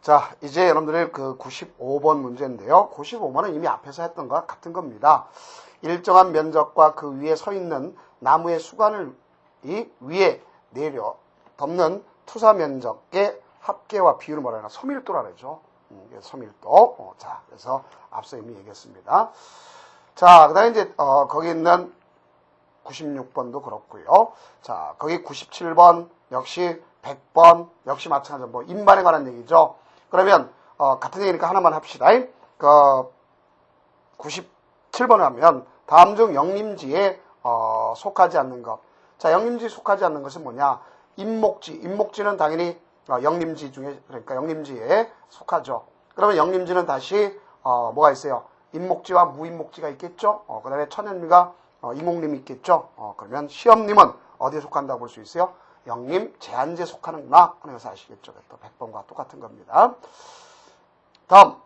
자, 이제 여러분들의 그 95번 문제인데요. 95번은 이미 앞에서 했던 것과 같은 겁니다. 일정한 면적과 그 위에 서 있는 나무의 수간을 이 위에 내려 덮는 투사 면적의 합계와 비율을 뭐라 하나? 소밀도라 그러죠. 소밀도. 자, 그래서 앞서 이미 얘기했습니다. 자, 그 다음에 이제, 거기 있는 96번도 그렇고요. 자, 거기 97번, 역시 100번, 역시 마찬가지로 뭐, 인반에 관한 얘기죠. 그러면, 같은 얘기니까 하나만 합시다. 97번을 하면, 다음 중 영림지에, 속하지 않는 것. 자, 영림지에 속하지 않는 것은 뭐냐? 임목지. 임목지는 당연히, 영림지 중에, 그러니까 영림지에 속하죠. 그러면 영림지는 다시, 뭐가 있어요? 임목지와 무임목지가 있겠죠? 그 다음에 천연미가, 이목림이 있겠죠? 그러면 시험님은 어디에 속한다고 볼 수 있어요? 영림 제한지에 속하는구나 하는 것을 아시겠죠? 또 100번과 똑같은 겁니다. 다음,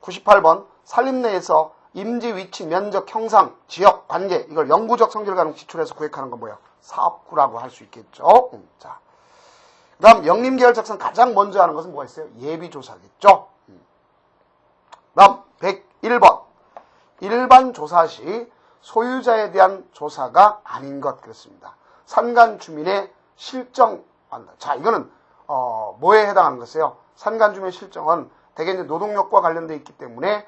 98번. 산림 내에서 임지 위치, 면적, 형상, 지역, 관계, 이걸 영구적 성질 가능 기출해서 구획하는 건 뭐예요? 사업구라고 할 수 있겠죠? 자. 그 다음, 영림계열 작성 가장 먼저 하는 것은 뭐가 있어요? 예비조사겠죠? 다음, 101번. 일반 조사 시 소유자에 대한 조사가 아닌 것 그렇습니다. 산간 주민의 실정, 자, 이거는, 뭐에 해당하는 것이에요? 산간 주민의 실정은 대개 이제 노동력과 관련되어 있기 때문에,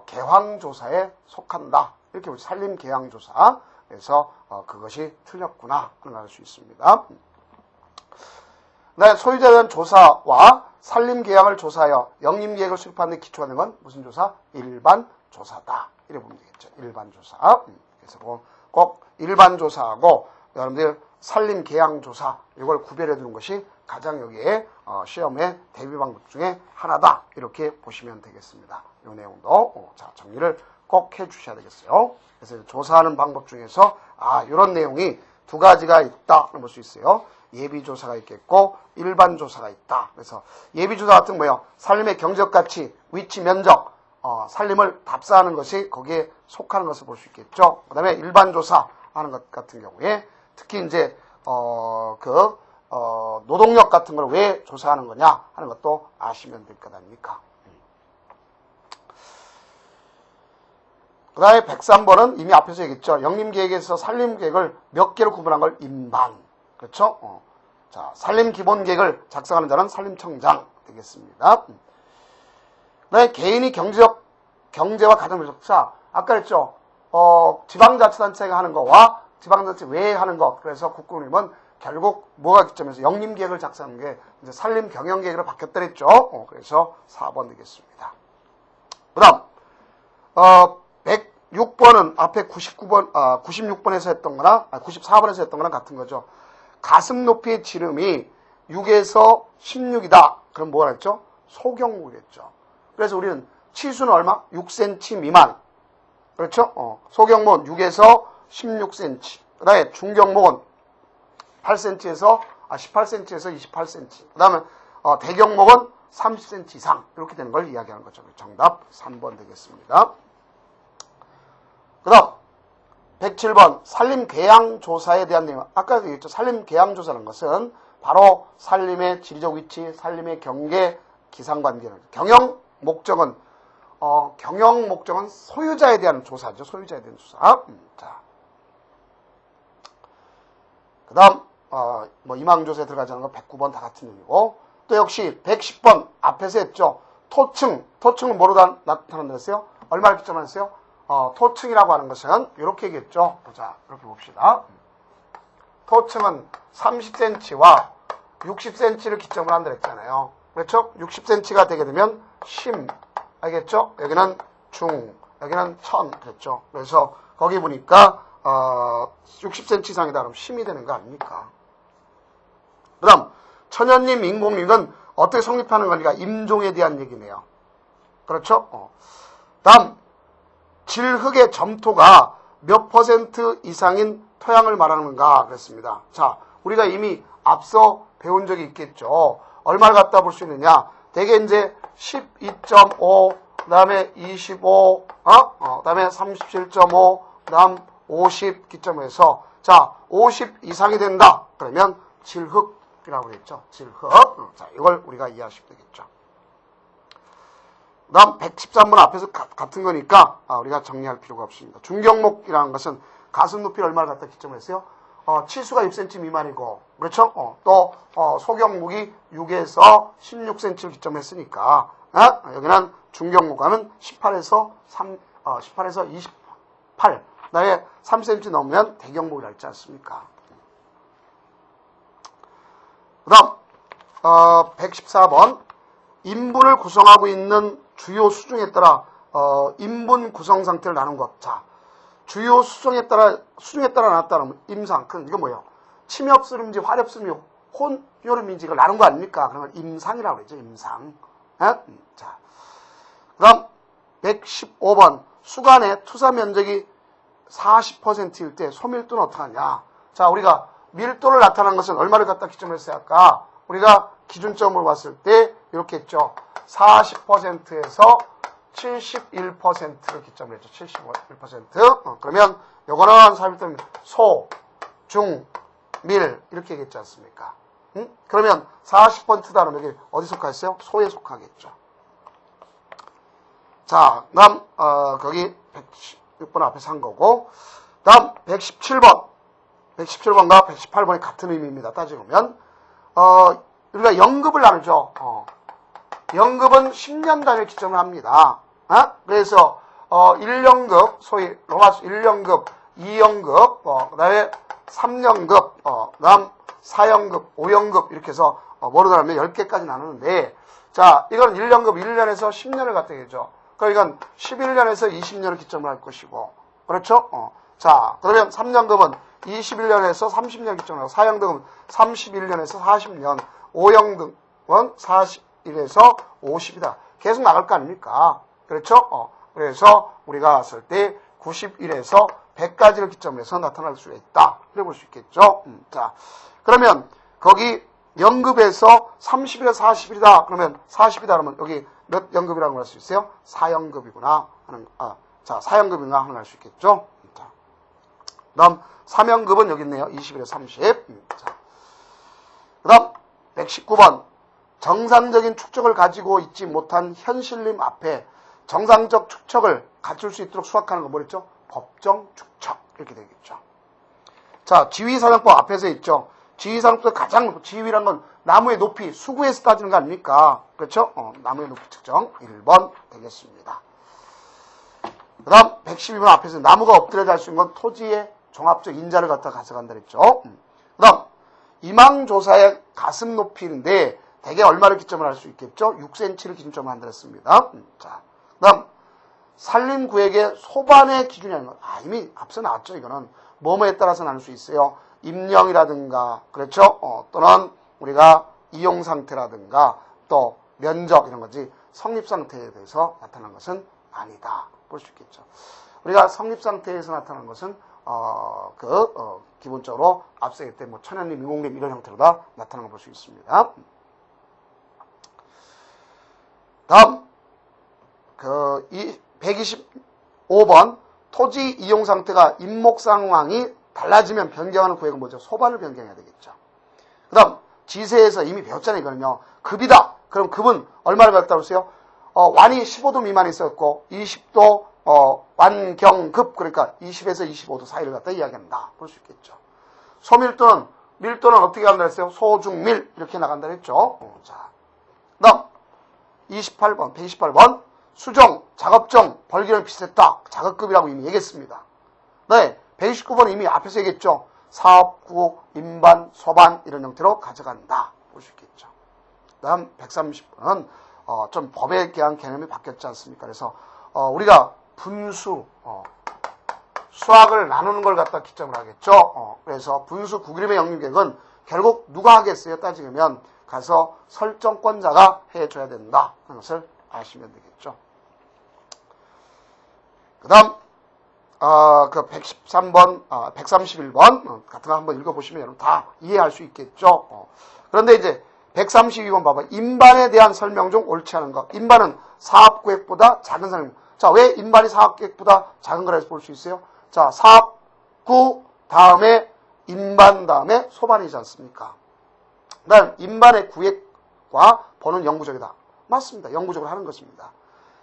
개황조사에 속한다. 이렇게 보죠. 산림개황조사. 그래서, 그것이 틀렸구나. 하는 걸 알 수 있습니다. 네, 소유자에 대한 조사와 산림계약을 조사하여 영림계획을 수립하는 데 기초하는 건 무슨 조사? 일반 조사다. 이래 보면 되겠죠. 일반 조사. 그래서 꼭 일반 조사하고 여러분들 산림계약 조사 이걸 구별해 두는 것이 가장 여기에 시험의 대비 방법 중에 하나다. 이렇게 보시면 되겠습니다. 이 내용도 자, 정리를 꼭 해 주셔야 되겠어요. 그래서 조사하는 방법 중에서 이런 내용이 두 가지가 있다. 볼 수 있어요. 예비조사가 있겠고 일반 조사가 있다. 그래서 예비조사 같은 뭐예요? 산림의 경제적 가치, 위치, 면적, 산림을 답사하는 것이 거기에 속하는 것을 볼 수 있겠죠. 그 다음에 일반 조사 하는 것 같은 경우에 특히 이제 노동력 같은 걸 왜 조사하는 거냐 하는 것도 아시면 될 것 아닙니까? 그 다음에 103번은 이미 앞에서 얘기했죠. 영림계획에서 산림계획을 몇 개로 구분한 걸 임반. 그렇죠? 자, 산림기본계획을 작성하는 자는 산림청장 되겠습니다. 그 다음에 개인이 경제와 가정밀적사. 아까 그랬죠? 지방자치단체가 하는 거와 지방자치 외에 하는 것. 그래서 국군님은 결국 뭐가 기점에서 영림계획을 작성하는 게 이제 산림경영계획으로 바뀌었더랬죠. 그래서 4번 되겠습니다. 그 다음, 106번은 앞에 96번에서 했던 거나, 94번에서 했던 거랑 같은 거죠. 가슴 높이의 지름이 6에서 16이다. 그럼 뭐라 했죠? 소경목이겠죠. 그래서 우리는 치수는 얼마? 6cm 미만. 그렇죠? 소경목은 6에서 16cm. 그 다음에 중경목은 18cm에서 28cm. 그 다음에 대경목은 30cm 이상. 이렇게 되는 걸 이야기하는 거죠. 정답 3번 되겠습니다. 그 다음 107번 산림계양조사에 대한 내용. 아까 얘기했죠. 산림계양조사라는 것은 바로 산림의 지리적 위치, 산림의 경계, 기상관계는 경영 목적은 소유자에 대한 조사죠. 소유자에 대한 조사. 자, 그 다음 뭐 희망조사에 들어가지 않은 거 109번 다 같은 내용이고 또 역시 110번 앞에서 했죠. 토층은 뭐로 나타난다 했어요? 얼마를 기점으로 했어요? 토층이라고 하는 것은 이렇게 얘기했죠. 자, 이렇게 봅시다. 토층은 30cm와 60cm를 기점으로 한다 했잖아요. 그렇죠? 60cm가 되게 되면 심, 알겠죠? 여기는 중, 여기는 천, 그랬죠? 그래서 거기 보니까 60cm 이상이다 그러면 심이 되는 거 아닙니까? 그 다음 천연림, 인공림은 어떻게 성립하는 거니까 임종에 대한 얘기네요. 그렇죠? 다음 질흙의 점토가 몇 % 이상인 토양을 말하는가 그랬습니다. 자, 우리가 이미 앞서 배운 적이 있겠죠. 얼마를 갖다 볼 수 있느냐? 대개 이제 12.5, 그 다음에 25, 그 다음에 37.5, 그 다음 50 기점에서 자, 50 이상이 된다. 그러면 질흙 질흡이라고 그랬죠. 질흡. 자, 이걸 우리가 이해하시면 되겠죠. 그 다음 113번 앞에서 같은 거니까 우리가 정리할 필요가 없습니다. 중경목이라는 것은 가슴 높이를 얼마를 갖다 기점을 했어요? 치수가 6cm 미만이고, 그렇죠? 또 소경목이 6에서 16cm를 기점했으니까 여기는 중경목하면 18에서 28, 그다음에 3cm 넘으면 대경목이라 했지 않습니까? 그 다음 114번 인분을 구성하고 있는 주요 수중에 따라 인분 구성 상태를 나눈 것. 자, 주요 수중에 따라 나왔다는 임상. 이건 뭐예요? 침엽스름인지 화렵스름인지 혼요름인지 이걸 나눈 거 아닙니까? 그런 걸 임상이라고 그러죠. 임상. 자, 그 다음 115번 수간의 투사 면적이 40%일 때 소밀도는 어떻게 하냐? 자, 우리가 밀도를 나타난 것은 얼마를 갖다 기점을 했어요? 아까 우리가 기준점을 봤을 때 이렇게 했죠. 40%에서 71%를 기점을 했죠. 71%. 그러면 요거는 삽입되면 소, 중, 밀 이렇게 얘기했지 않습니까? 그러면 40%다는 여기 어디 속하겠어요? 소에 속하겠죠. 자, 다음 거기 116번 앞에서 한 거고, 다음 117번과 118번이 같은 의미입니다. 따지면 우리가 연급을 나누죠. 연급은 10년 단위를 기점을 합니다. 그래서 1년급, 소위 로마수 1년급, 2연급, 그 다음에 3년급, 그 다음 4연급, 5연급 이렇게 해서 뭐로 나누면 10개까지 나누는데, 자, 이건 1년급 1년에서 10년을 갖다 얘기죠. 그러니까 이건 11년에서 20년을 기점을 할 것이고, 그렇죠? 자, 그러면 3년급은 21년에서 30년 기점을 하고, 4연급은 31년에서 40년, 5연급은 41에서 50이다. 계속 나갈 거 아닙니까? 그렇죠? 그래서 우리가 왔을 때 91에서 100까지를 기점으로 해서 나타날 수가 있다. 이렇게 볼 수 있겠죠? 자, 그러면 거기 연급에서 30일에서 40일이다. 그러면 40이다. 그러면 여기 몇 연급이라고 할 수 있어요? 4연급이구나 하는, 자, 4연급인가 하는 걸 알 수 있겠죠? 자, 그 다음 3연급은 여기 있네요. 20일에서 30. 자, 그 다음 119번. 정상적인 축적을 가지고 있지 못한 현실림 앞에 정상적 축적을 갖출 수 있도록 수학하는 거 뭐랬죠? 법정 축적. 이렇게 되겠죠. 자, 지위사정법 앞에서 있죠. 지위사정법 가장 지위란 건 나무의 높이, 수구에서 따지는 거 아닙니까? 그렇죠? 나무의 높이 측정 1번 되겠습니다. 그 다음 112번 앞에서 나무가 엎드려 잘 수 있는 건 토지의 종합적 인자를 갖다 가져간다 그랬죠. 그 다음 이망조사의 가슴 높이인데 대개 얼마를 기점을 할 수 있겠죠? 6cm를 기준점으로 한다 했습니다. 자, 그 다음 산림구역의 소반의 기준이 아닌 것. 이미 앞서 나왔죠. 이거는 뭐뭐에 따라서 나눌 수 있어요. 임령이라든가, 그렇죠? 또는 우리가 이용 상태라든가, 또 면적 이런 거지 성립 상태에 대해서 나타난 것은 아니다. 볼 수 있겠죠. 우리가 성립 상태에서 나타난 것은 기본적으로 앞서 얘기했던 뭐 천연림, 인공림 이런 형태로 다 나타나는 걸 볼 수 있습니다. 다음 125번 토지 이용 상태가 임목 상황이 달라지면 변경하는 구역은 뭐죠? 소반을 변경해야 되겠죠. 그 다음 지세에서 이미 배웠잖아요. 이거는요. 급이다. 그럼 급은 얼마를 배웠다고 했어요? 완이 15도 미만에 있었고 20도 완경급, 그러니까 20에서 25도 사이를 갖다 이야기한다. 볼 수 있겠죠. 소밀도는 어떻게 간다 했어요? 소중밀 이렇게 나간다 했죠. 자, 그 다음 128번 수정, 작업정, 벌기는 비슷했다. 작업급이라고 이미 얘기했습니다. 네, 129번 이미 앞에서 얘기했죠. 사업구, 임반, 소반 이런 형태로 가져간다. 볼 수 있겠죠. 그 다음 130번은 좀 법에 대한 개념이 바뀌었지 않습니까? 그래서 우리가 분수, 수학을 나누는 걸 갖다 기점을 하겠죠. 그래서 분수 구그림의 영역은 결국 누가 하겠어요? 따지면 가서 설정권자가 해줘야 된다 하는 것을 아시면 되겠죠. 그 다음 113번, 131번 같은 거 한번 읽어보시면 여러분 다 이해할 수 있겠죠. 그런데 이제 132번 봐봐. 임반에 대한 설명 중 옳지 않은 것. 임반은 사업구획보다 작은 설명. 자, 왜 임반이 사업구획보다 작은 거라서 볼 수 있어요? 자, 사업구 다음에 임반 다음에 소반이지 않습니까? 그 다음 인반의 구획과 번호는 영구적이다. 맞습니다. 영구적으로 하는 것입니다.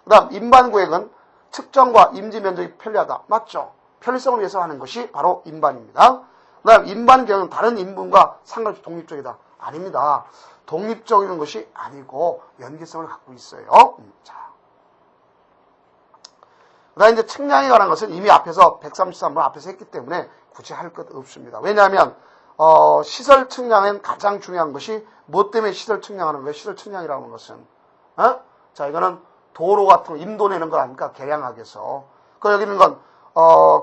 그 다음 인반구획은 측정과 임지 면적이 편리하다. 맞죠? 편리성을 위해서 하는 것이 바로 인반입니다. 그 다음 인반경은 다른 인분과 상관없이 독립적이다. 아닙니다. 독립적인 것이 아니고 연계성을 갖고 있어요. 자. 그 다음에 이제 측량에 관한 것은 이미 앞에서 133번 앞에서 했기 때문에 굳이 할 것 없습니다. 왜냐하면 시설 측량엔 가장 중요한 것이 무엇 때문에 시설 측량하는 거예요? 시설 측량이라는 것은 자, 이거는 도로 같은 거 임도 내는 거 아닙니까? 계량학에서. 여기는 건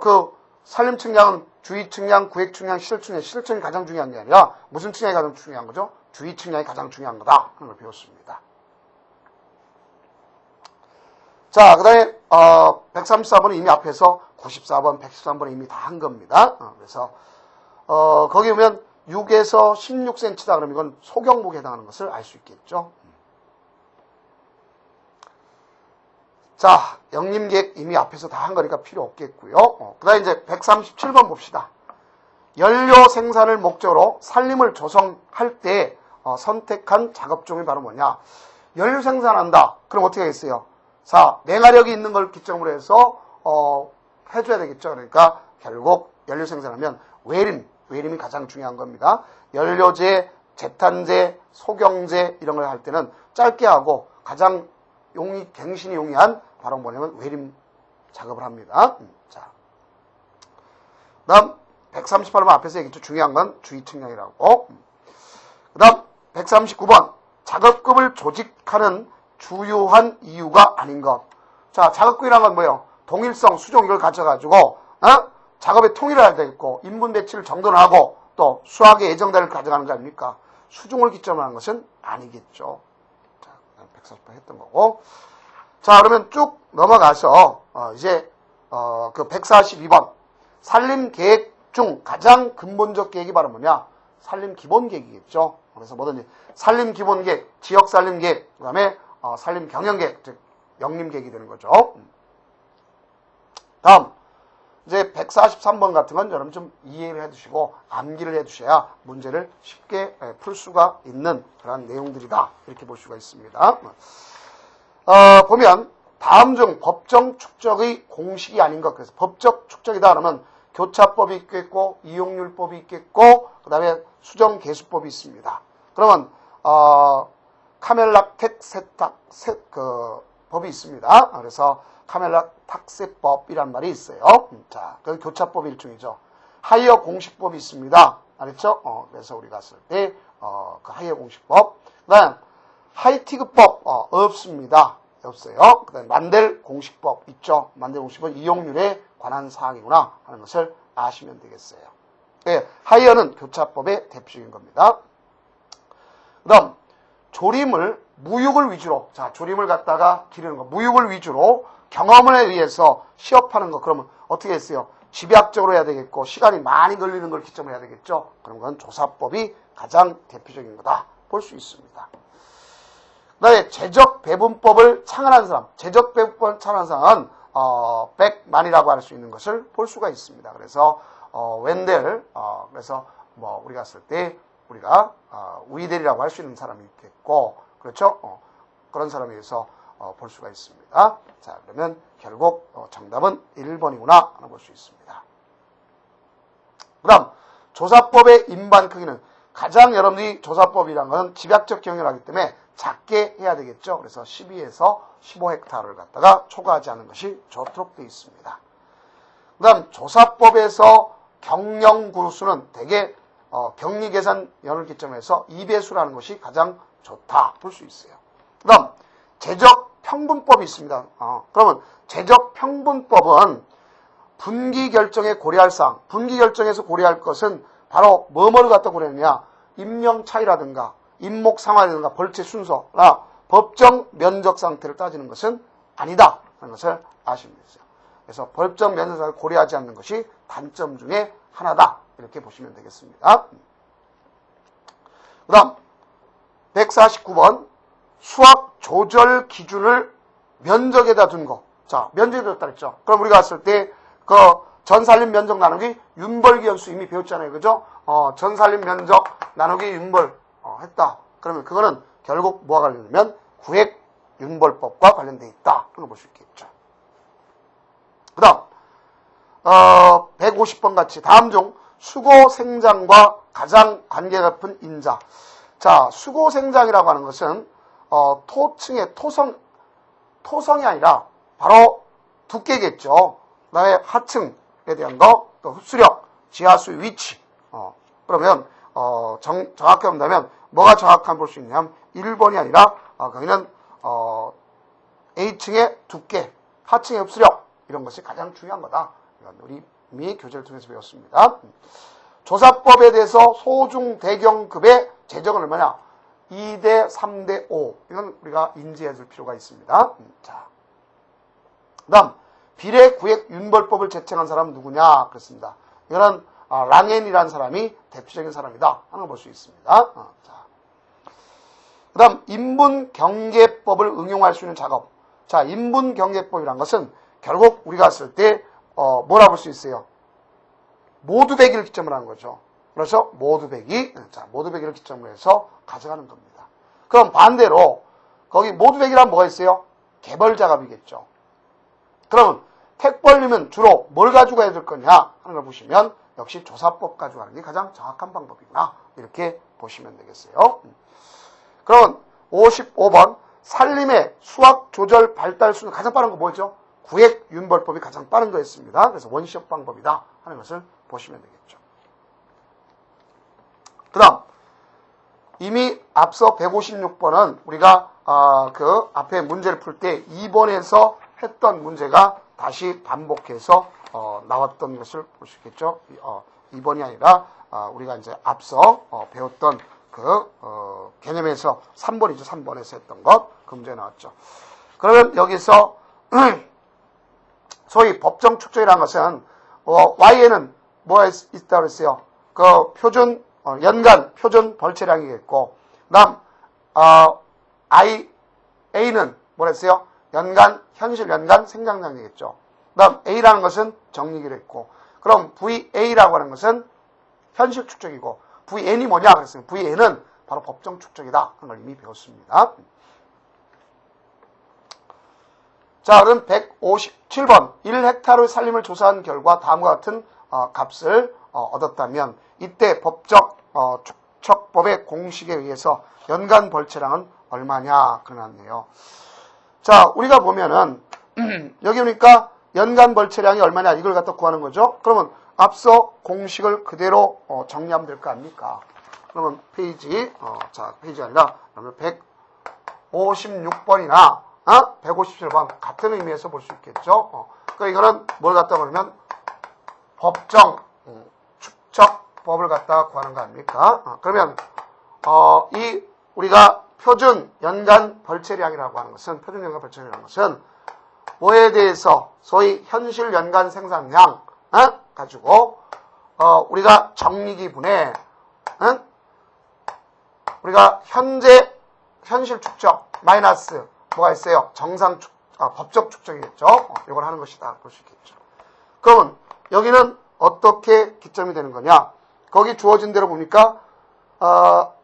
그 산림 측량은 주위 측량, 구획 측량, 시설 측량, 시설 측량이 가장 중요한 게 아니라 무슨 측량이 가장 중요한 거죠? 주위 측량이 가장 중요한 거다 하는 걸 배웠습니다. 자, 그 다음에 134번은 이미 앞에서 94번, 113번은 이미 다 한 겁니다. 그래서 거기 보면 6에서 16cm다 그러면 이건 소경목에 해당하는 것을 알 수 있겠죠. 자, 영림계획 이미 앞에서 다 한 거니까 필요 없겠고요. 그 다음에 이제 137번 봅시다. 연료 생산을 목적으로 산림을 조성할 때 선택한 작업종이 바로 뭐냐? 연료 생산한다. 그럼 어떻게 하겠어요? 자, 냉화력이 있는 걸 기점으로 해서 해줘야 되겠죠. 그러니까 결국 연료 생산하면 외림이 가장 중요한 겁니다. 연료제, 제탄제, 소경제 이런 걸 할 때는 짧게 하고 가장 갱신이 용이한 바로 뭐냐면 외림 작업을 합니다. 자, 그 다음 138번 앞에서 얘기했죠. 중요한 건 주위 측량이라고. 그 다음 139번 작업급을 조직하는 주요한 이유가 아닌 것. 자, 작업급이라는 건 뭐예요? 동일성, 수종 이걸 가져가지고 작업의 통일을 해야 되겠고 인분 배치를 정돈하고 또 수학의 예정대를 가져가는 거 아닙니까? 수종을 기점으로 하는 것은 아니겠죠. 자, 148 했던 거고. 자, 그러면 쭉 넘어가서 이제 그 142번 산림 계획 중 가장 근본적 계획이 바로 뭐냐? 산림 기본 계획이겠죠. 그래서 뭐든지 산림 기본 계획, 지역 산림 계획, 그다음에 산림 경영 계획, 즉 영림 계획이 되는 거죠. 다음 이제 143번 같은 건 여러분 좀 이해를 해두시고 암기를 해두셔야 문제를 쉽게 풀 수가 있는 그런 내용들이다 이렇게 볼 수가 있습니다. 보면 다음 중 법정 축적의 공식이 아닌 것. 그래서 법적 축적이다 그러면 교차법이 있겠고 이용률법이 있겠고 그 다음에 수정계수법이 있습니다. 그러면 카멜락텍 세탁 법이 있습니다. 그래서 카멜락탁세법이란 말이 있어요. 자, 그 교차법 일종이죠. 하이어 공식법이 있습니다. 알았죠? 그래서 우리가 쓸 때 그 하이어 공식법. 그다음 하이티그법 없습니다. 없어요. 그 다음에 만델 공식법 있죠. 만델 공식법은 이용률에 관한 사항이구나 하는 것을 아시면 되겠어요. 네, 하이어는 교차법의 대표적인 겁니다. 그 다음 조림을 무육을 위주로, 자, 조림을 갖다가 기르는 거, 무육을 위주로 경험에 의해서 시업하는 거, 그러면 어떻게 했어요? 집약적으로 해야 되겠고 시간이 많이 걸리는 걸 기점으로 해야 되겠죠. 그런 건 조사법이 가장 대표적인 거다 볼 수 있습니다. 그 다음에 제적 배분법을 창안한 사람, 제적 배분법을 창안한 사람은 백만이라고 할 수 있는 것을 볼 수가 있습니다. 그래서 웬델, 그래서 뭐 우리가 쓸 때 우리가 우이델이라고 할 수 있는 사람이 있겠고, 그렇죠? 그런 사람에 의해서 볼 수가 있습니다. 자, 그러면 결국 정답은 1번이구나 하는 볼 수 있습니다. 그 다음 조사법의 인반 크기는 가장 여러분들이 조사법이란 것은 집약적 경영을 하기 때문에 작게 해야 되겠죠. 그래서 12에서 15헥타르를 갖다가 초과하지 않는 것이 좋도록 되어 있습니다. 그 다음 조사법에서 경영구수는 대개 격리계산연을 기점해서 2배수라는 것이 가장 좋다 볼 수 있어요. 그 다음 제적평분법이 있습니다. 그러면 제적평분법은 분기결정에 고려할 사항, 분기결정에서 고려할 것은 바로 뭐뭐를 갖다 고려하느냐, 임명차이라든가 임목상황이라든가 벌채 순서나 법정 면적 상태를 따지는 것은 아니다 하는 것을 아시면 되죠. 그래서 법정 면적 상태를 고려하지 않는 것이 단점 중에 하나다 이렇게 보시면 되겠습니다. 그 다음 149번 수학 조절 기준을 면적에다 둔 거. 자, 면적에 뒀다 그랬죠. 그럼 우리가 봤을 때 그 전산림 면적 나누기 윤벌기 연수 이미 배웠잖아요. 그죠? 전산림 면적 나누기 윤벌 했다. 그러면 그거는 결국 뭐와 관련되면 구획윤벌법과 관련돼 있다. 그런 걸 볼 수 있겠죠. 그 다음 150번 같이 다음 중 수고생장과 가장 관계가 깊은 인자. 자, 수고생장이라고 하는 것은 토층의 토성이 아니라 바로 두께겠죠. 그 다음에 하층에 대한 거, 또 흡수력, 지하수 위치. 그러면 정확하게 본다면 뭐가 정확한 볼 수 있냐면 1번이 아니라 거기는 A층의 두께, 하층의 흡수력 이런 것이 가장 중요한 거다. 이건 우리 이미 교재를 통해서 배웠습니다. 조사법에 대해서 소중 대경급의 재정은 얼마냐? 2대 3대 5. 이건 우리가 인지해 줄 필요가 있습니다. 자, 그 다음 비례 구획 윤벌법을 제청한 사람은 누구냐? 그렇습니다. 이거는 랑엔이라는 사람이 대표적인 사람이다 하는 걸 볼 수 있습니다. 자, 그 다음 인분경계법을 응용할 수 있는 작업. 자, 인분경계법이란 것은 결국 우리가 했을 때 뭐라 볼 수 있어요? 모두배기를 기점으로 하는 거죠. 그래서 모두배기, 자, 모두배기를 기점으로 해서 가져가는 겁니다. 그럼 반대로 거기 모두배기란 뭐가 있어요? 개벌작업이겠죠. 그러면 택벌리면 주로 뭘 가지고 해야 될 거냐 하는 걸 보시면 역시 조사법 가지고 하는 게 가장 정확한 방법이구나 이렇게 보시면 되겠어요. 그럼 55번 산림의 수확 조절 발달 수는 가장 빠른 거 뭐죠? 구획윤벌법이 가장 빠른 거였습니다. 그래서 원시적 방법이다 하는 것을 보시면 되겠죠. 그 다음 이미 앞서 156번은 우리가 그 앞에 문제를 풀 때 2번에서 했던 문제가 다시 반복해서 나왔던 것을 볼 수 있겠죠. 2번이 아니라 우리가 이제 앞서 배웠던 그 개념에서 3번이죠. 3번에서 했던 것 그 문제 나왔죠. 그러면 여기서 소위 법정 축적이라는 것은 Y에는 뭐가 있다고 했어요? 그 표준 연간 표준 벌채량이겠고, 그다음 A는 뭐라 했어요? 현실 연간 생산량이겠죠. 그다음 A라는 것은 정리기로 했고, 그럼 VA라고 하는 것은 현실 축적이고, VN이 뭐냐 그랬어요. VN은 바로 법정 축적이다 하는 걸 이미 배웠습니다. 자, 그럼 157번 1헥타르의 산림을 조사한 결과 다음과 같은 값을 얻었다면 이때 법적 축척법의 공식에 의해서 연간 벌채량은 얼마냐 그러네요. 자, 우리가 보면은 여기 보니까 연간 벌채량이 얼마냐 이걸 갖다 구하는 거죠. 그러면 앞서 공식을 그대로 정리하면 될 거 아닙니까? 그러면 페이지 페이지가 아니라 그러면 156번이나 157번 같은 의미에서 볼 수 있겠죠. 그러니까 이거는 뭘 갖다 그러면 법정 축척법을 갖다 구하는 거 아닙니까? 그러면 이 우리가 표준 연간 벌채량이라고 하는 것은 뭐에 대해서 소위 현실 연간 생산량 가지고 우리가 정리기분에 우리가 현실 축적 마이너스 뭐가 있어요? 법적 축적이겠죠. 이걸 하는 것이다 볼 수 있겠죠. 그러면 여기는 어떻게 기점이 되는 거냐? 거기 주어진 대로 보니까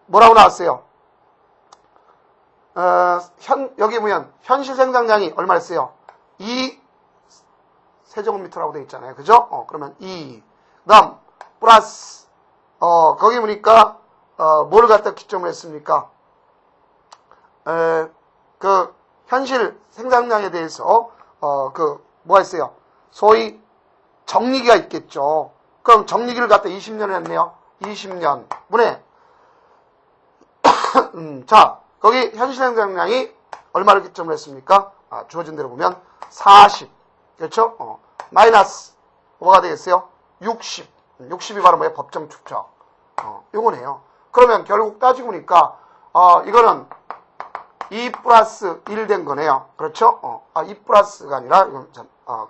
뭐라고 나왔어요? 여기 보면 현실 생산량이 얼마였어요? 2 세제곱미터라고 되어 있잖아요. 그죠? 그러면 2. 그다음 플러스 거기 보니까 뭐를 갖다 기점을 했습니까? 그 현실 생산량에 대해서 뭐가 있어요? 소위 정리기가 있겠죠. 그럼 정리기를 갖다 20년을 했네요. 20년 분에 자, 거기 현실 생산량이 얼마를 기점을 했습니까? 주어진 대로 보면 40. 그렇죠? 마이너스 뭐가 되겠어요? 60. 60이 바로 뭐예요? 법정 축적. 요거네요. 그러면 결국 따지고 보니까 이거는 2 플러스 1 된 거네요. 그렇죠? 2 플러스가 아니라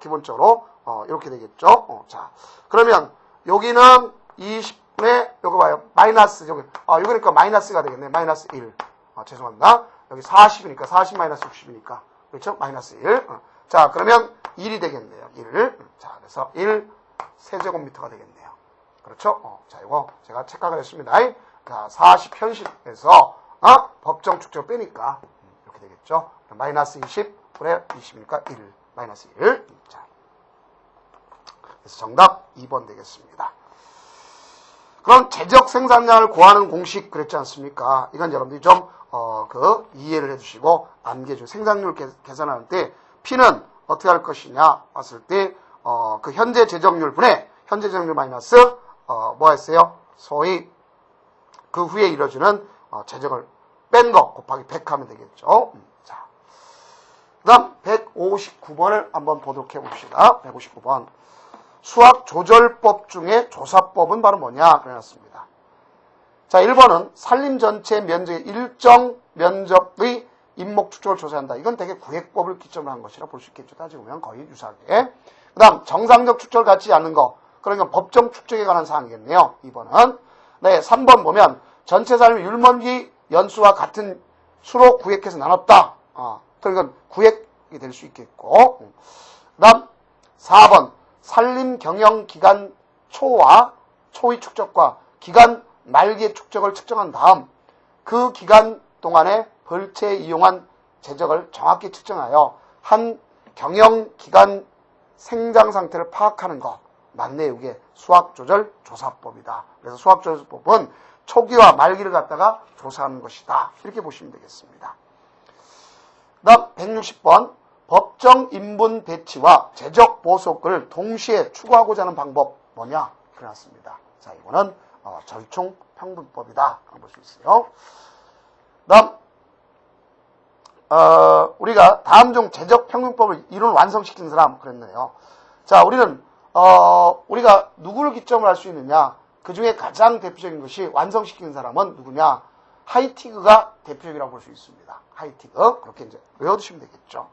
기본적으로 이렇게 되겠죠. 자, 그러면 여기는 20분의 요거 봐요. 마이너스 여기 그러니까 마이너스가 되겠네. 마이너스 1. 죄송합니다. 여기 40이니까 40 마이너스 60이니까 그렇죠? 마이너스 1. 자, 그러면 1이 되겠네요. 1. 자, 그래서 1 세제곱미터가 되겠네요. 그렇죠? 자, 이거 제가 착각을 했습니다. 40현실에서 법정 축적 빼니까 이렇게 되겠죠. 마이너스 20분의 20이니까 1, 마이너스 1. 자, 그래서 정답 2번 되겠습니다. 그럼 재적 생산량을 구하는 공식 그랬지 않습니까? 이건 여러분들이 좀 이해를 해주시고 암기해주세요. 생산률 계산할 때 P는 어떻게 할 것이냐 왔을 때 그 현재 재정률 분의 현재 재정률 마이너스 뭐 했어요? 소위 그 후에 이루어지는 재정을 뺀 거 곱하기 100 하면 되겠죠. 자, 그 다음 159번을 한번 보도록 해봅시다. 159번. 수학조절법 중에 조사법은 바로 뭐냐? 그래놨습니다. 자, 1번은 산림 전체 면적의 일정 면적의 인목 축적을 조사한다. 이건 되게 구획법을 기점으로 한 것이라 볼 수 있겠죠. 따지고 보면 거의 유사하게. 그 다음 정상적 축적을 갖지 않는 거. 그러니까 법정 축적에 관한 사항이겠네요. 2번은. 네, 3번 보면 전체 산림 율먼지 연수와 같은 수로 구획해서 나눴다. 그러니까 구획이 될 수 있겠고. 그 다음 4번 산림 경영 기간 초의 축적과 기간 말기의 축적을 측정한 다음 그 기간 동안에 벌채 이용한 재적을 정확히 측정하여 한 경영 기간 생장 상태를 파악하는 것. 맞네, 이게 수학조절 조사법이다. 그래서 수학조절법은 초기와 말기를 갖다가 조사하는 것이다. 이렇게 보시면 되겠습니다. 그 다음 160번 법정 인분 배치와 재적 보석을 동시에 추구하고자 하는 방법 뭐냐? 그래놨습니다. 자, 이거는 절충 평분법이다. 볼 수 있어요. 그 다음 우리가 다음 중 재적 평균법을 이론 완성시킨 사람 그랬네요. 자, 우리는 우리가 누구를 기점으로 할 수 있느냐? 그 중에 가장 대표적인 것이 완성시킨 사람은 누구냐? 하이티그가 대표적이라고 볼 수 있습니다. 하이티그. 그렇게 이제 외워두시면 되겠죠.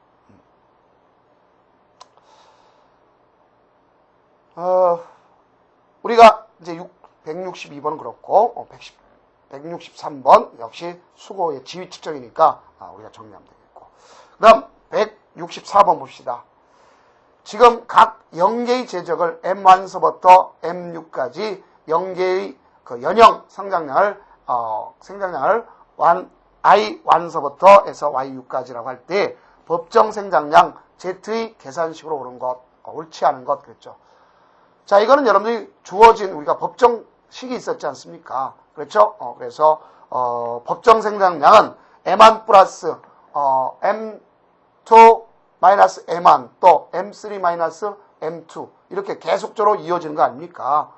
우리가 이제 162번 그렇고 163번 역시 수고의 지위 측정이니까 우리가 정리하면 되겠고. 그 다음 164번 봅시다. 지금 각 0개의 제적을 M1서부터 M6까지 0개의 그 연형 생장량을 I1서부터 해서 Y6까지라고 할 때 법정 생장량 Z의 계산식으로 오른 것, 옳지 않은 것 그랬죠. 자, 이거는 여러분들이 주어진 우리가 법정식이 있었지 않습니까? 그렇죠? 그래서 법정 생장량은 M1 플러스 M2 마이너스 M1 또 M3 마이너스 M2 이렇게 계속적으로 이어지는 거 아닙니까?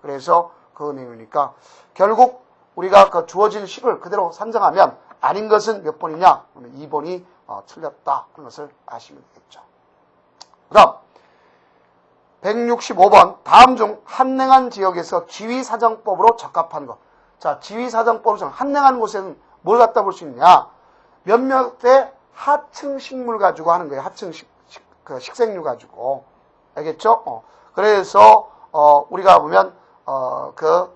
그래서 그 내용이니까 결국 우리가 그 주어진 식을 그대로 산정하면 아닌 것은 몇 번이냐? 2번이 틀렸다. 그런 것을 아시면 되겠죠. 그 다음 165번 다음 중 한냉한 지역에서 지위사정법으로 적합한 것. 자, 지위사정법으로 한냉한 곳에는 뭘 갖다 볼 수 있느냐? 몇몇의 하층 식물 가지고 하는 거예요. 하층 식생류 가지고. 알겠죠? 그래서 우리가 보면 그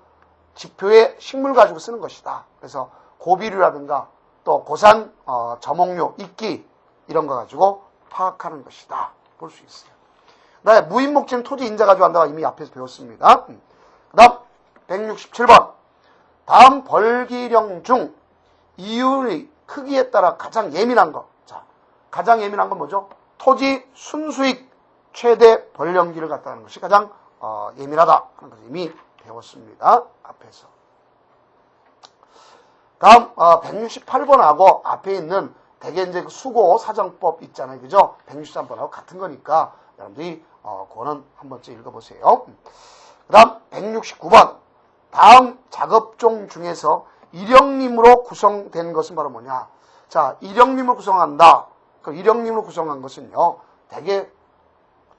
지표에 식물 가지고 쓰는 것이다. 그래서 고비류라든가 또 고산 저목류, 이끼 이런 거 가지고 파악하는 것이다. 볼 수 있어요. 그다음에 무인목지는 토지 인자 가지고 한다고 이미 앞에서 배웠습니다. 그 다음 167번 다음 벌기령 중 이율의 크기에 따라 가장 예민한 것. 자, 가장 예민한 건 뭐죠? 토지 순수익 최대 벌령기를 갖다 하는 것이 가장 예민하다 하는 것을 이미 배웠습니다. 앞에서. 다음 168번하고 앞에 있는 대개 이제 수고 사정법 있잖아요. 그죠? 163번하고 같은 거니까 여러분들이 그거는 한 번쯤 읽어보세요. 그 다음 169번 다음 작업종 중에서 일형림으로 구성된 것은 바로 뭐냐? 자, 일형림으로 구성한다. 그 일형림으로 구성한 것은요, 대개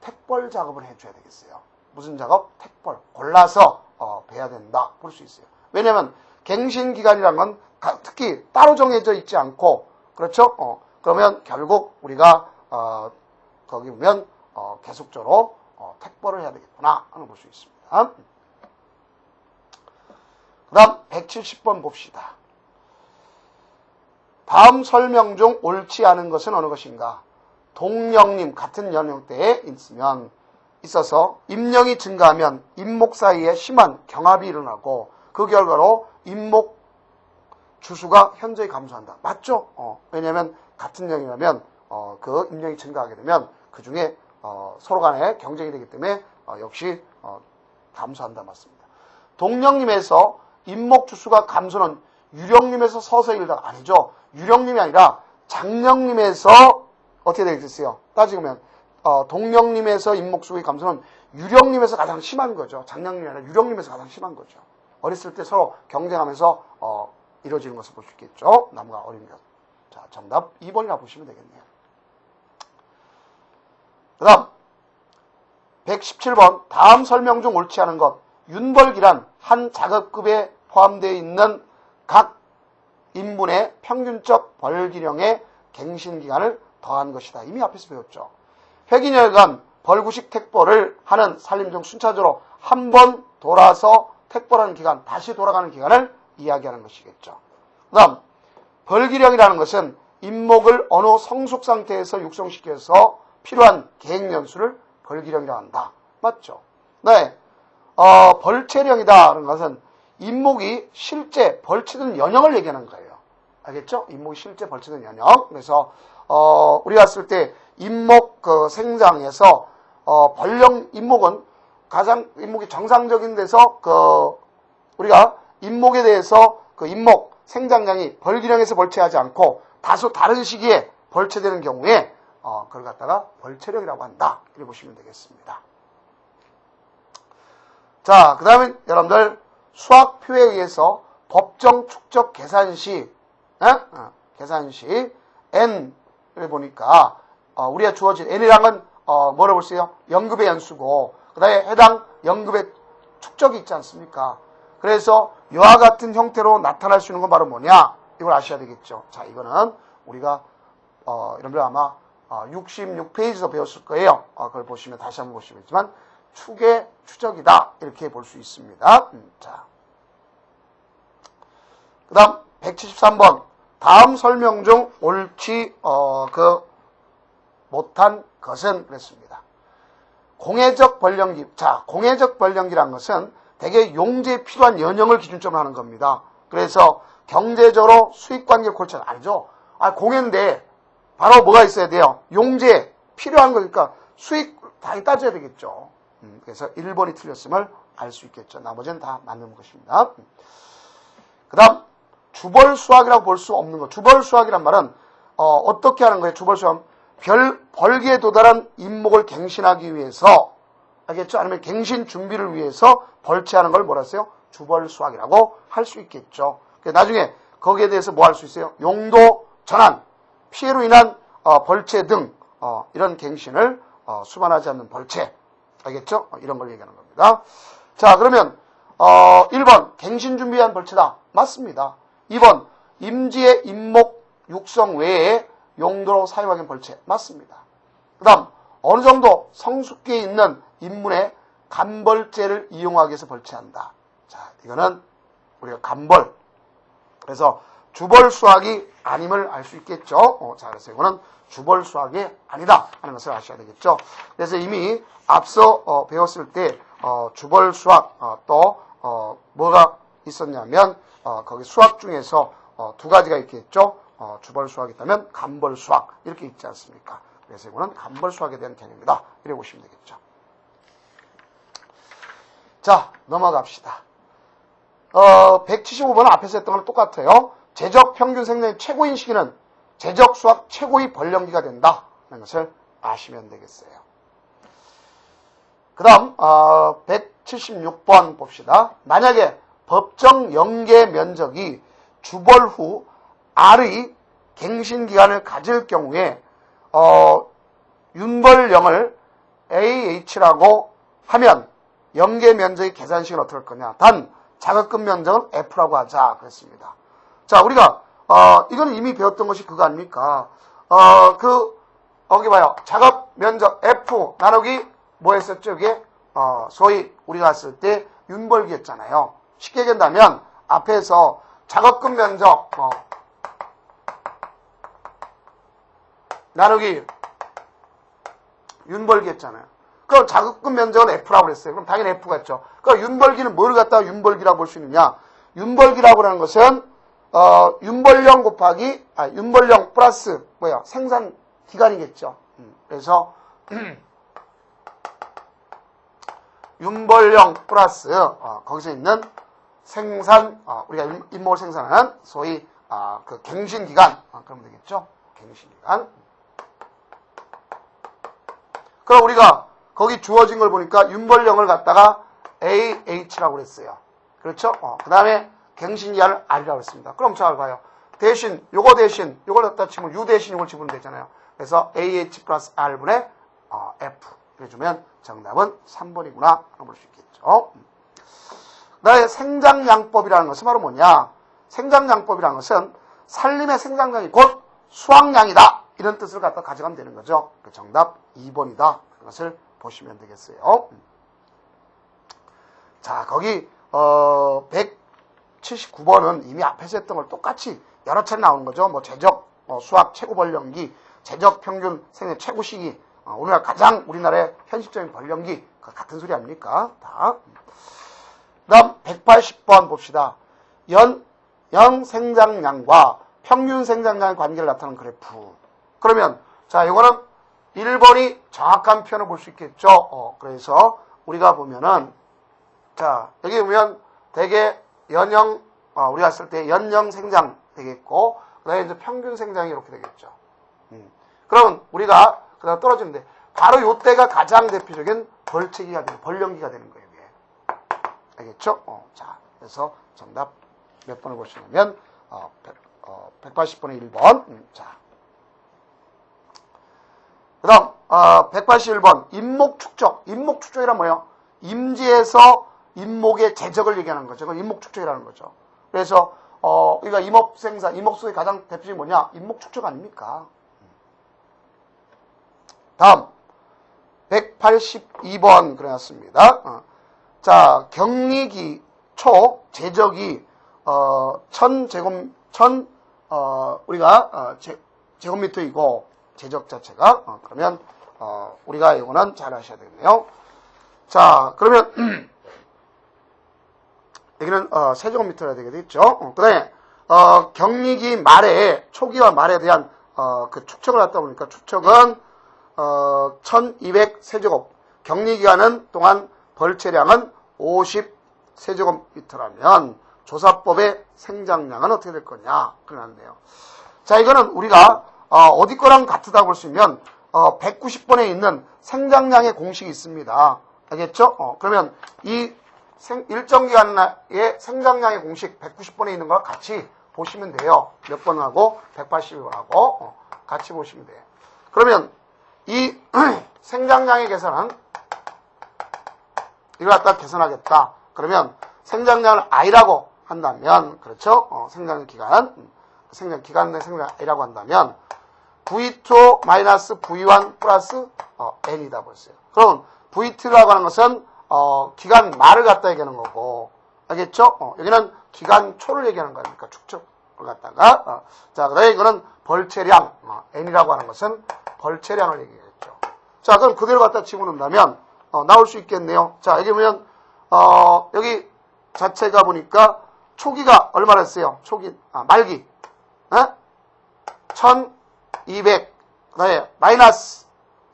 택벌 작업을 해줘야 되겠어요. 무슨 작업? 택벌. 골라서 배야 된다. 볼 수 있어요. 왜냐면 갱신기간이라는 건 특히 따로 정해져 있지 않고, 그렇죠? 그러면 결국 우리가 거기 보면 계속적으로 택벌을 해야 되겠구나 하는 걸 볼 수 있습니다. 그 다음 170번 봅시다. 다음 설명 중 옳지 않은 것은 어느 것인가? 동령림 같은 연령대에 있어서 임령이 증가하면 임목 사이에 심한 경합이 일어나고 그 결과로 임목 주수가 현저히 감소한다. 맞죠? 왜냐하면 같은 영이라면 그 임력이 증가하게 되면 그 중에 서로 간에 경쟁이 되기 때문에 역시 감소한다. 맞습니다. 동령림에서 임목 주수가 감소는 유령림에서 서서히 일어나가 아니죠. 유령림이 아니라 장령림에서 어떻게 되겠어요? 따지면 동령림에서 임목 주수의 감소는 유령림에서 가장 심한 거죠. 장령림이 아니라 유령림에서 가장 심한 거죠. 어렸을 때 서로 경쟁하면서 이루어지는 것을 볼 수 있겠죠. 나무가 어린 것. 자, 정답 2번이라 보시면 되겠네요. 그 다음 117번 다음 설명 중 옳지 않은 것. 윤벌기란 한 작업급에 포함되어 있는 각 인분의 평균적 벌기령의 갱신기간을 더한 것이다. 이미 앞에서 배웠죠. 회기년간 벌구식 택벌을 하는 살림 중 순차적으로 한 번 돌아서 택벌하는 기간, 다시 돌아가는 기간을 이야기하는 것이겠죠. 그 다음 벌기령이라는 것은 인목을 어느 성숙 상태에서 육성시켜서 필요한 계획연수를 벌기령이라고 한다. 맞죠? 네. 벌체령이다라는 것은 인목이 실제 벌치는 연형을 얘기하는 거예요. 알겠죠? 인목이 실제 벌치는 연형. 그래서 우리가 봤을 때 인목 생장에서 인목은 가장 인목이 정상적인 데서 우리가 인목에 대해서 인목 생장량이 벌기령에서 벌체하지 않고 다소 다른 시기에 벌체되는 경우에 그걸 갖다가 벌체령이라고 한다. 이렇게 보시면 되겠습니다. 자, 그 다음에 여러분들 수학표에 의해서 법정 축적 계산 시 n을 보니까 우리가 주어진 n이랑은 뭐라고 볼 수 있어요? 연급의 연수고 그 다음에 해당 연급의 축적이 있지 않습니까? 그래서 이와 같은 형태로 나타날 수 있는 건 바로 뭐냐? 이걸 아셔야 되겠죠. 자, 이거는 우리가 여러분들 아마 66페이지에서 배웠을 거예요. 그걸 보시면 다시 한번 보시겠지만 축의 추적이다 이렇게 볼 수 있습니다. 자, 그 다음 173번 다음 설명 중 옳지 못한 것은 그랬습니다. 공예적 벌령기. 자, 공예적 벌령기란 것은 대개 용제에 필요한 연형을 기준점으로 하는 겁니다. 그래서 경제적으로 수익관계를 골치는 아니죠. 공예인데 바로 뭐가 있어야 돼요? 용제 필요한 거니까 수익 다 따져야 되겠죠. 그래서 1번이 틀렸음을 알 수 있겠죠. 나머지는 다 맞는 것입니다. 그 다음 주벌수학이라고 볼 수 없는 것. 주벌수학이란 말은 어떻게 하는 거예요? 주벌수학은 벌기에 도달한 인목을 갱신하기 위해서 알겠죠? 아니면 갱신 준비를 위해서 벌채하는 걸 뭐라 했어요? 주벌수학이라고 할 수 있겠죠. 나중에 거기에 대해서 뭐 할 수 있어요? 용도 전환, 피해로 인한 벌채 등 이런 갱신을 수반하지 않는 벌채. 알겠죠? 이런 걸 얘기하는 겁니다. 자, 그러면 1번 갱신 준비한 벌채다. 맞습니다. 2번 임지의 인목 육성 외에 용도로 사용하는 벌채. 맞습니다. 그 다음 어느 정도 성숙기에 있는 인문의 간벌제를 이용하기 위해서 벌채한다. 자, 이거는 우리가 간벌. 그래서 주벌수학이 아님을 알 수 있겠죠. 자, 그래서 이거는 주벌수학이 아니다 하는 것을 아셔야 되겠죠. 그래서 이미 앞서 배웠을 때 주벌수학 또 뭐가 있었냐면 거기 수학 중에서 두 가지가 있겠죠. 주벌수학이 있다면 간벌수학 이렇게 있지 않습니까? 그래서 이거는 간벌수학에 대한 개념이다. 이렇게 보시면 되겠죠. 자, 넘어갑시다. 175번은 앞에서 했던 거랑 똑같아요. 제적 평균 생산의 최고인 시기는 제적 수학 최고의 벌령기가 된다 하는 것을 아시면 되겠어요. 그 다음 176번 봅시다. 만약에 법정 연계 면적이 주벌 후 R의 갱신기간을 가질 경우에 윤벌령을 AH라고 하면 연계 면적의 계산식은 어떻게 할 거냐. 단 자급금 면적은 F라고 하자 그랬습니다. 자, 우리가 이건 이미 배웠던 것이 그거 아닙니까? 여기 봐요. 작업 면적 F 나누기 뭐 했었죠? 이게 소위 우리가 했을 때 윤벌기였잖아요. 쉽게 얘기한다면 앞에서 작업금 면적 나누기 윤벌기 했잖아요. 그럼 자급근 면적은 F라고 그랬어요. 그럼 당연히 F가 있죠. 그럼 윤벌기는 뭘 갖다가 윤벌기라고 볼 수 있느냐? 윤벌기라고 하는 것은 윤벌령 곱하기 윤벌령 플러스 생산 기간이겠죠. 그래서 윤벌령 플러스 거기서 있는 생산 우리가 잇목을 생산하는 소위 그 갱신 기간 그러면 되겠죠. 갱신 기간. 그럼 우리가 거기 주어진 걸 보니까 윤벌령을 갖다가 AH라고 그랬어요. 그렇죠? 그 다음에 갱신기한을 R이라고 했습니다. 그럼 잘 봐요. 대신, 요거 대신, 요걸 갖다 치면 U 대신 이걸 집으면 되잖아요. 그래서 AH 플러스 R분의 F. 해주면 정답은 3번이구나. 볼 수 있겠죠. 그 다음에 생장량법이라는 것은 바로 뭐냐? 생장량법이라는 것은 산림의 생장량이 곧 수확량이다. 이런 뜻을 갖다 가져가면 되는 거죠. 정답 2번이다. 그것을 보시면 되겠어요. 자, 거기 179번은 이미 앞에서 했던 걸 똑같이 여러 차례 나오는 거죠. 뭐 제적 수확 최고 벌령기, 제적 평균 생애 최고 시기, 오늘날 가장 우리나라의 현실적인 벌령기 같은 소리 아닙니까? 다. 그다음 180번 봅시다. 연 생장량과 평균 생장량의 관계를 나타내는 그래프. 그러면 자, 이거는 1번이 정확한 표현을 볼 수 있겠죠. 그래서 우리가 보면은 자, 여기 보면 대개 연형 우리가 쓸 때 연형 생장 되겠고 그다음에 이제 평균 생장이 이렇게 되겠죠. 그러면 우리가 그다음 떨어지는데 바로 요때가 가장 대표적인 벌채기가 되는 벌령기가 되는 거예요. 이게. 알겠죠? 자, 그래서 정답 몇 번을 보시냐면 180번의 1번. 자. 그다음 181번 잇목 축적. 잇목 축적이란 뭐예요? 임지에서 잇목의 제적을 얘기하는 거죠. 그건 잇목 축적이라는 거죠. 그래서 우리가 임업 생산, 임업 속의 가장 대표적인 뭐냐? 잇목 축적 아닙니까? 다음 182번 그래놨습니다. 자, 격리기 초 제적이 1000 우리가 제곱미터이고 제적 자체가 그러면 우리가 이거는 잘 아셔야 되겠네요. 자, 그러면 여기는 세제곱미터라 되겠죠. 그다음에 격리기 말에 초기와 말에 대한 그 축척을 갖다 보니까 축척은 1200 세제곱, 격리기간은 동안 벌채량은 50 세제곱미터라면 조사법의 생장량은 어떻게 될 거냐 그러는데요. 자, 이거는 우리가 어디 거랑 같다고 볼 수 있으면 190번에 있는 생장량의 공식이 있습니다. 알겠죠? 그러면 이 일정 기간의 생장량의 공식 190번에 있는 거랑 같이 보시면 돼요. 몇 번하고 181번하고 같이 보시면 돼요. 그러면 이 생장량의 계산은 이걸 갖다 계산하겠다. 그러면 생장량을 I라고 한다면 그렇죠? 생장 기간 내 생장 I라고 한다면 V2 마이너스 V1 플러스 N이다 보였어요. 그럼 V2라고 하는 것은 기간 말을 갖다 얘기하는 거고 알겠죠? 여기는 기간 초를 얘기하는 거니까 축적을 갖다가 자, 그다음에 이거는 벌채량 N이라고 하는 것은 벌채량을 얘기하겠죠. 자, 그럼 그대로 갖다 집어넣는다면 나올 수 있겠네요. 자, 여기 보면 여기 자체가 보니까 초기가 얼마나 했어요? 초기 말기 1200 그다음에 마이너스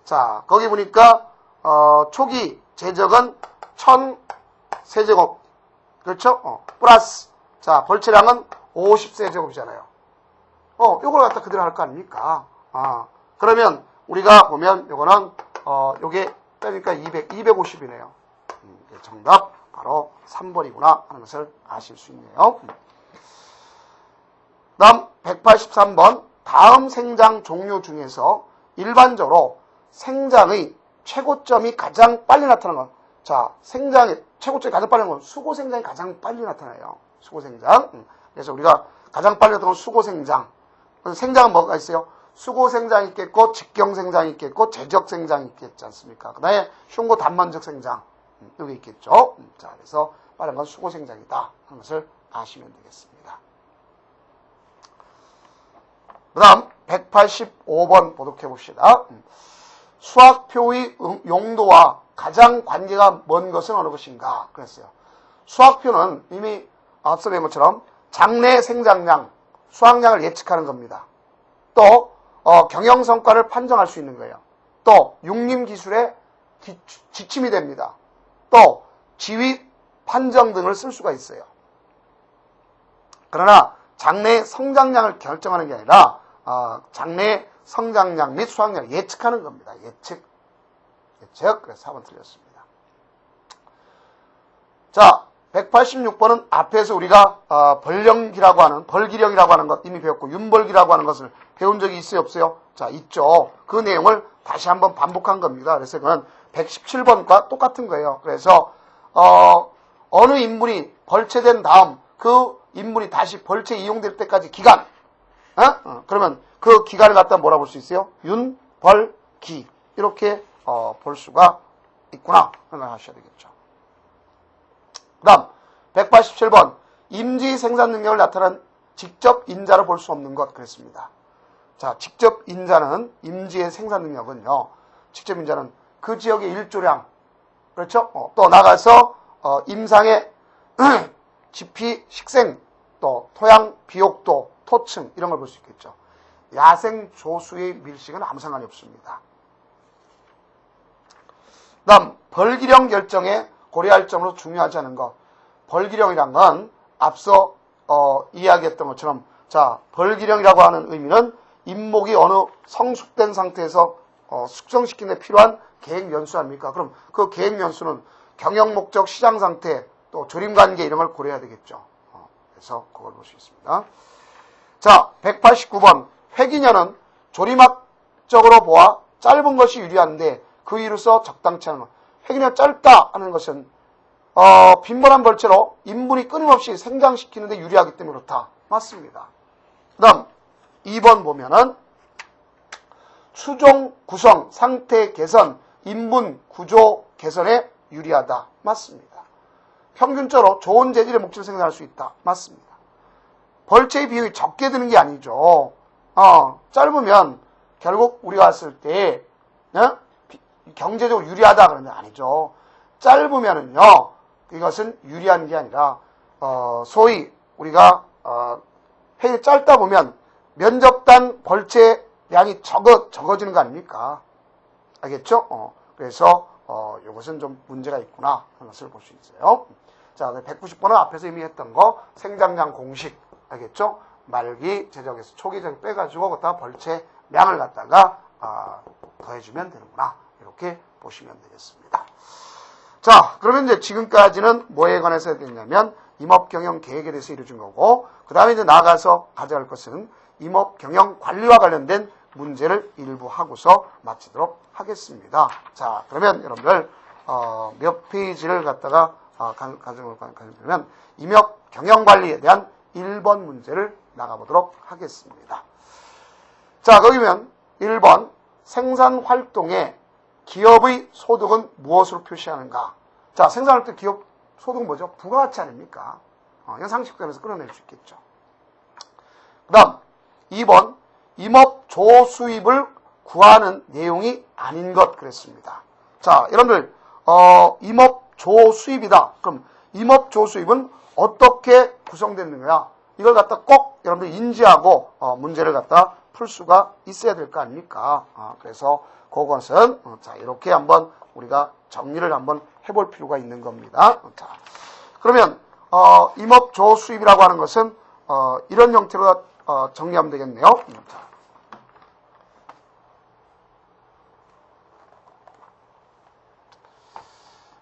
자, 거기 보니까 초기 제적은 1000 세제곱 그렇죠? 플러스 자, 벌채량은 50 세제곱이잖아요. 요걸 갖다 그대로 할 거 아닙니까? 그러면 우리가 보면 요거는 요게 빼니까 250이네요. 정답 바로 3번이구나 하는 것을 아실 수 있네요. 다음 183번 다음 생장 종류 중에서 일반적으로 생장의 최고점이 가장 빨리 나타나는 건 자, 생장의 최고점이 가장 빨리 나타나는 건 수고생장이 가장 빨리 나타나요. 수고생장. 그래서 우리가 가장 빨리 나타나는 건 수고생장. 생장은 뭐가 있어요? 수고생장이 있겠고 직경생장이 있겠고 제적생장이 있겠지 않습니까? 그 다음에 흉고 단만적 생장 여기 있겠죠. 자, 그래서 빠른 건 수고생장이다 하는 것을 아시면 되겠습니다. 그 다음 185번 보도록 해봅시다. 수학표의 용도와 가장 관계가 먼 것은 어느 것인가 그랬어요. 수학표는 이미 앞서 뵌 것처럼 장래 생산량, 수확량을 예측하는 겁니다. 또 경영성과를 판정할 수 있는 거예요. 또 육림기술의 지침이 됩니다. 또 지위 판정 등을 쓸 수가 있어요. 그러나 장래 성장량을 결정하는 게 아니라 장래 성장량 및 수확량을 예측하는 겁니다. 예측. 그래서 4번 틀렸습니다. 자, 186번은 앞에서 우리가 벌기령이라고 하는 것 이미 배웠고 윤벌기라고 하는 것을 배운 적이 있어요, 없어요? 자, 있죠. 그 내용을 다시 한번 반복한 겁니다. 그래서 그건 117번과 똑같은 거예요. 그래서 어느 인물이 벌채된 다음 그 인물이 다시 벌채 이용될 때까지 기간, 그러면 그 기간을 갖다 뭐라 볼 수 있어요? 윤벌기 이렇게 볼 수가 있구나 생각하셔야 되겠죠. 그 다음 187번 임지 생산 능력을 나타낸 직접 인자로 볼 수 없는 것 그랬습니다. 자, 직접 인자는 임지의 생산 능력은요. 직접 인자는 그 지역의 일조량, 그렇죠? 또 나가서 임상의 지피, 식생, 또 토양, 비옥도, 토층 이런 걸 볼 수 있겠죠. 야생 조수의 밀식은 아무 상관이 없습니다. 그 다음 벌기령 결정에 고려할 점으로 중요하지 않은 것. 벌기령이란 건 앞서 이야기했던 것처럼 자, 벌기령이라고 하는 의미는 임목이 어느 성숙된 상태에서 숙성시키는 데 필요한 계획 연수 아닙니까? 그럼 그 계획 연수는 경영 목적, 시장 상태, 또 조림 관계 이런 걸 고려해야 되겠죠. 그래서 그걸 볼 수 있습니다. 자, 189번 회기년은 조림학적으로 보아 짧은 것이 유리한데 그 이유로서 적당치 않은 것. 회기년 짧다 하는 것은 빈번한 벌채로 인분이 끊임없이 생장시키는 데 유리하기 때문에 그렇다. 맞습니다. 그 다음 2번 보면은 수종 구성, 상태 개선, 인분 구조 개선에 유리하다. 맞습니다. 평균적으로 좋은 재질의 목재를 생산할 수 있다. 맞습니다. 벌채의 비용이 적게 드는 게 아니죠. 짧으면 결국 우리가 봤을 때 경제적으로 유리하다 그러는 게 아니죠. 짧으면은요 이것은 유리한 게 아니라 소위 우리가 회의 짧다 보면 면적당 벌채량이 적어지는 거 아닙니까? 알겠죠? 그래서 이것은 좀 문제가 있구나 하는 것을 볼 수 있어요. 자, 190번은 앞에서 이미 했던 거 생장량 공식 알겠죠? 말기 제적에서 초기 제적 빼가지고 거기다 벌채량을 갖다가 더해주면 되는구나 이렇게 보시면 되겠습니다. 자, 그러면 이제 지금까지는 뭐에 관해서 했냐면 임업경영 계획에 대해서 이루어진 거고 그 다음에 이제 나아가서 가져갈 것은 임업경영 관리와 관련된 문제를 일부 하고서 마치도록 하겠습니다. 자, 그러면 여러분들 몇 페이지를 갖다가 가져보면 임업경영관리에 대한 1번 문제를 나가보도록 하겠습니다. 자, 거기면 1번 생산활동에 기업의 소득은 무엇으로 표시하는가? 자, 생산활동 기업 소득은 뭐죠? 부가가치 아닙니까? 이건 상식점에서 끌어낼 수 있겠죠. 그 다음 2번 임업조수입을 구하는 내용이 아닌 것 그랬습니다. 자, 여러분들 임업조수입이다. 그럼 임업조수입은 어떻게 구성되는 거야? 이걸 갖다 꼭 여러분들 인지하고 문제를 갖다 풀 수가 있어야 될 거 아닙니까? 그래서 그것은 자, 이렇게 한번 우리가 정리를 한번 해볼 필요가 있는 겁니다. 자, 그러면 임업조수입이라고 하는 것은 이런 형태로 정리하면 되겠네요. 자.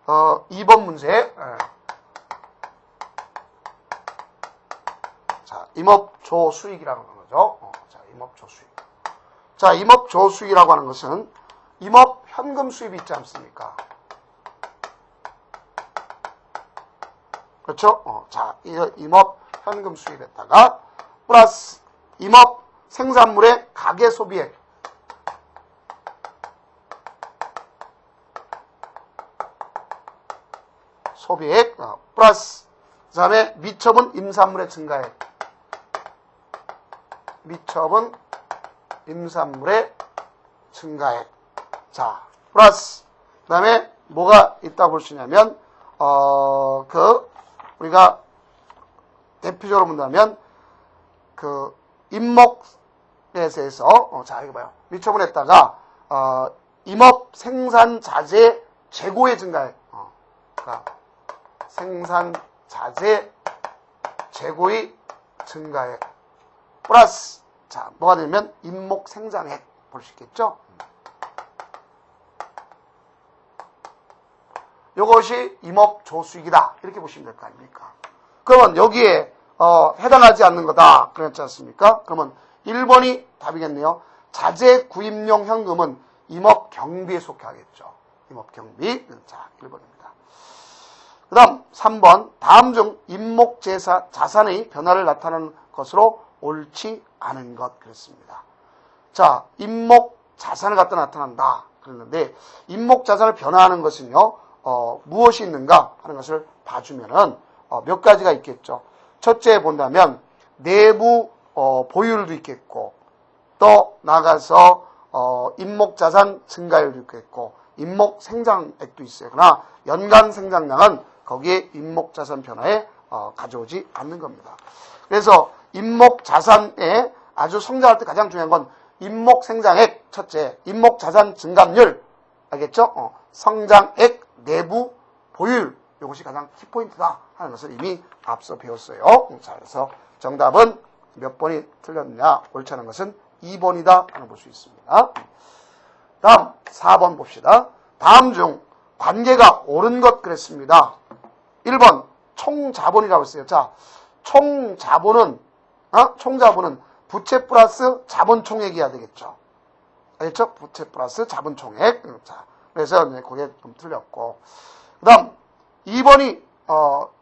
2번 문제. 자, 임업조수익이라고 하는 거죠. 자, 임업조수익. 자, 임업조수익이라고 하는 것은 임업현금 수입이 있지 않습니까? 그렇죠? 자, 임업현금 수입에다가 플러스 임업 생산물의 가계 소비액. 소비액 플러스 그 다음에 미처분 임산물의 증가액. 미처분 임산물의 증가액. 자, 플러스. 그 다음에 뭐가 있다고 볼 수 있냐면, 우리가 대표적으로 본다면, 임목에서, 자, 이거 봐요. 미처분했다가, 임업 생산 자재 재고의 증가액. 그러니까 생산 자재 재고의 증가액. 플러스. 자, 뭐가 되면 임목 생산액. 볼 수 있겠죠? 요것이 임업 조수익이다. 이렇게 보시면 될 거 아닙니까? 그러면 여기에 해당하지 않는 거다. 그랬지 않습니까? 그러면 1번이 답이겠네요. 자재 구입용 현금은 임업 경비에 속해 하겠죠. 임업 경비. 자, 1번입니다. 그 다음 3번. 다음 중 임목 자산의 변화를 나타내는 것으로 옳지 않은 것. 그랬습니다. 자, 임목 자산을 갖다 나타난다. 그랬는데, 임목 자산을 변화하는 것은요, 무엇이 있는가 하는 것을 봐주면은, 몇 가지가 있겠죠. 첫째 본다면, 내부, 보유율도 있겠고, 또 나가서, 임목 자산 증가율도 있겠고, 임목 생산액도 있어요. 그러나, 연간 생산량은 거기에 임목 자산 변화에, 가져오지 않는 겁니다. 그래서, 임목 자산에 아주 성장할 때 가장 중요한 건, 임목 생장액, 첫째, 임목 자산 증감률, 알겠죠? 성장액, 내부, 보유율, 이것이 가장 키포인트다 하는 것을 이미 앞서 배웠어요. 자, 그래서 정답은 몇 번이 틀렸느냐, 옳지 않은 것은 2번이다 하는 볼 수 있습니다. 다음, 4번 봅시다. 다음 중 관계가 옳은 것 그랬습니다. 1번, 총자본이라고 했어요. 자, 총자본은 부채 플러스 자본 총액이어야 되겠죠. 알겠죠? 부채 플러스 자본 총액. 자, 그래서 그게 좀 틀렸고. 그 다음, 2번이,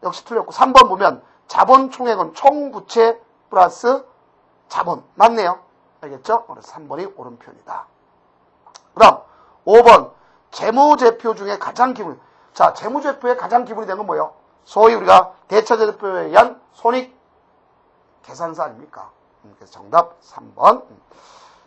역시 틀렸고, 3번 보면 자본 총액은 총부채 플러스 자본. 맞네요. 알겠죠? 그래서 3번이 옳은 표현이다. 그 다음, 5번, 재무제표 중에 가장 기본. 자, 재무제표의 가장 기본이 되는 건 뭐예요? 소위 우리가 대차제표에 의한 손익계산서 아닙니까? 그래서 정답 3번. 그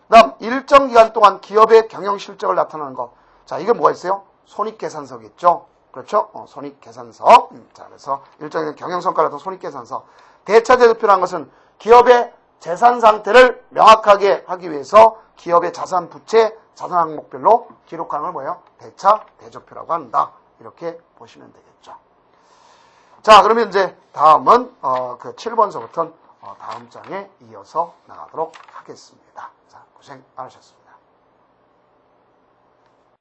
다음, 일정 기간 동안 기업의 경영 실적을 나타내는 것. 자, 이게 뭐가 있어요? 손익계산서겠죠? 그렇죠? 손익계산서. 자, 그래서 일정 기간 경영 성과를 나타내는 손익계산서. 대차제표라는 것은 기업의 재산 상태를 명확하게 하기 위해서 기업의 자산, 부채, 자산 항목별로 기록하는 걸 뭐예요? 대차, 대조표라고 한다. 이렇게 보시면 되겠죠. 자, 그러면 이제 다음은, 7번서부터는 다음 장에 이어서 나가도록 하겠습니다. 자, 고생 많으셨습니다.